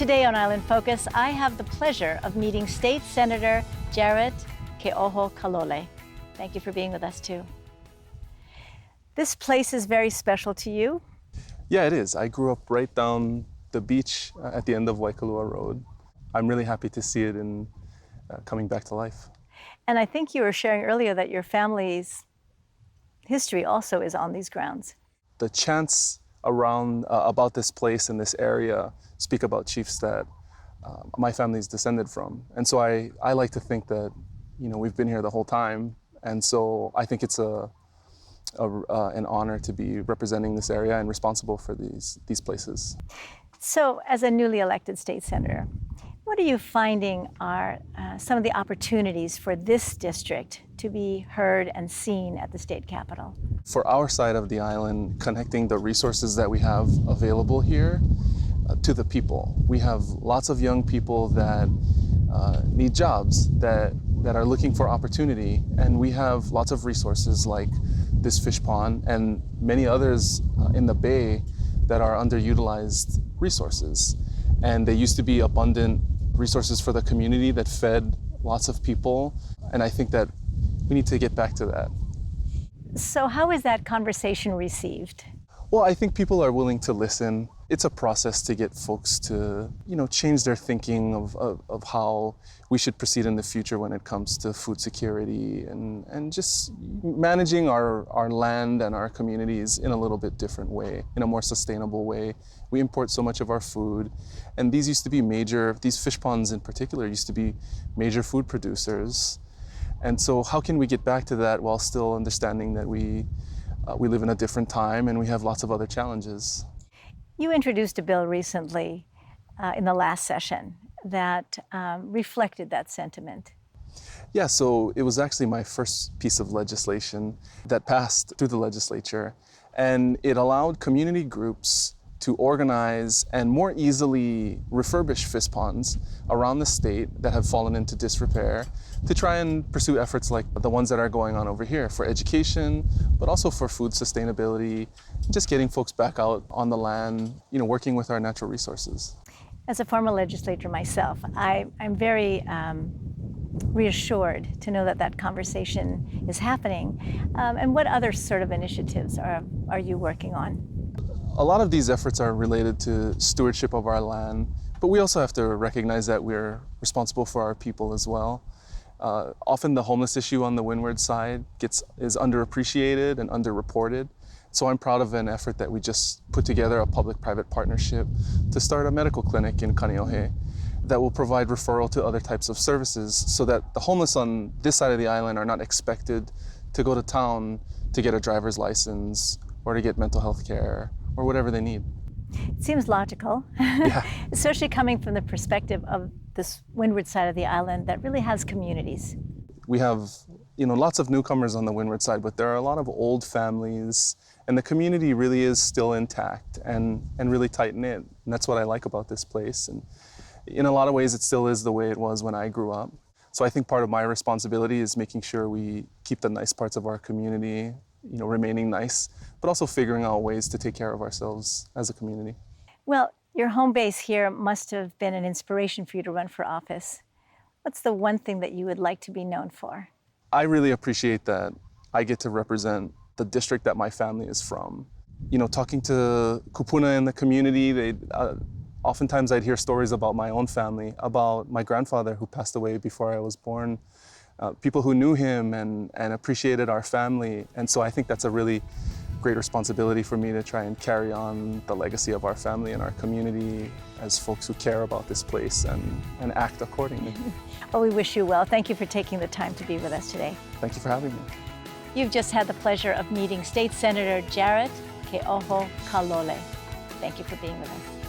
Today on Island Focus, I have the pleasure of meeting State Senator Jarrett Keohokalole. Thank you for being with us too. This place is very special to you. Yeah, it is. I grew up right down the beach at the end of Waikalua Road. I'm really happy to see it coming back to life. And I think you were sharing earlier that your family's history also is on these grounds. The chants around about this place and this area speak about chiefs that my family's descended from. And so I like to think that, we've been here the whole time. And so I think it's an honor to be representing this area and responsible for these places. So as a newly elected state senator, what are you finding are some of the opportunities for this district to be heard and seen at the state capitol? For our side of the island, connecting the resources that we have available here to the people. We have lots of young people that need jobs, that are looking for opportunity, and we have lots of resources like this fish pond and many others in the bay that are underutilized resources. And they used to be abundant resources for the community that fed lots of people. And I think that we need to get back to that. So how is that conversation received? Well, I think people are willing to listen. It's a process to get folks to, change their thinking of how we should proceed in the future when it comes to food security and just managing our land and our communities in a little bit different way, in a more sustainable way. We import so much of our food, and these used to be these fish ponds in particular used to be major food producers. And so how can we get back to that while still understanding that we live in a different time and we have lots of other challenges? You introduced a bill recently in the last session that reflected that sentiment. Yeah, so it was actually my first piece of legislation that passed through the legislature, and it allowed community groups to organize and more easily refurbish fish ponds around the state that have fallen into disrepair to try and pursue efforts like the ones that are going on over here for education, but also for food sustainability, just getting folks back out on the land, working with our natural resources. As a former legislator myself, I'm very reassured to know that conversation is happening. And what other sort of initiatives are you working on? A lot of these efforts are related to stewardship of our land, but we also have to recognize that we're responsible for our people as well. Often the homeless issue on the windward side is underappreciated and underreported. So I'm proud of an effort that we just put together, a public-private partnership to start a medical clinic in Kaneohe that will provide referral to other types of services so that the homeless on this side of the island are not expected to go to town to get a driver's license or to get mental health care or whatever they need. It seems logical, Yeah. especially coming from the perspective of this windward side of the island that really has communities. We have, lots of newcomers on the windward side, but there are a lot of old families, and the community really is still intact and really tight-knit. And that's what I like about this place. And in a lot of ways, it still is the way it was when I grew up. So I think part of my responsibility is making sure we keep the nice parts of our community remaining nice, but also figuring out ways to take care of ourselves as a community. Well, your home base here must have been an inspiration for you to run for office. What's the one thing that you would like to be known for? I really appreciate that I get to represent the district that my family is from. Talking to kupuna in the community, oftentimes I'd hear stories about my own family, about my grandfather who passed away before I was born. People who knew him and appreciated our family. And so I think that's a really great responsibility for me to try and carry on the legacy of our family and our community as folks who care about this place and act accordingly. Well, we wish you well. Thank you for taking the time to be with us today. Thank you for having me. You've just had the pleasure of meeting State Senator Jarrett Keohokalole. Thank you for being with us.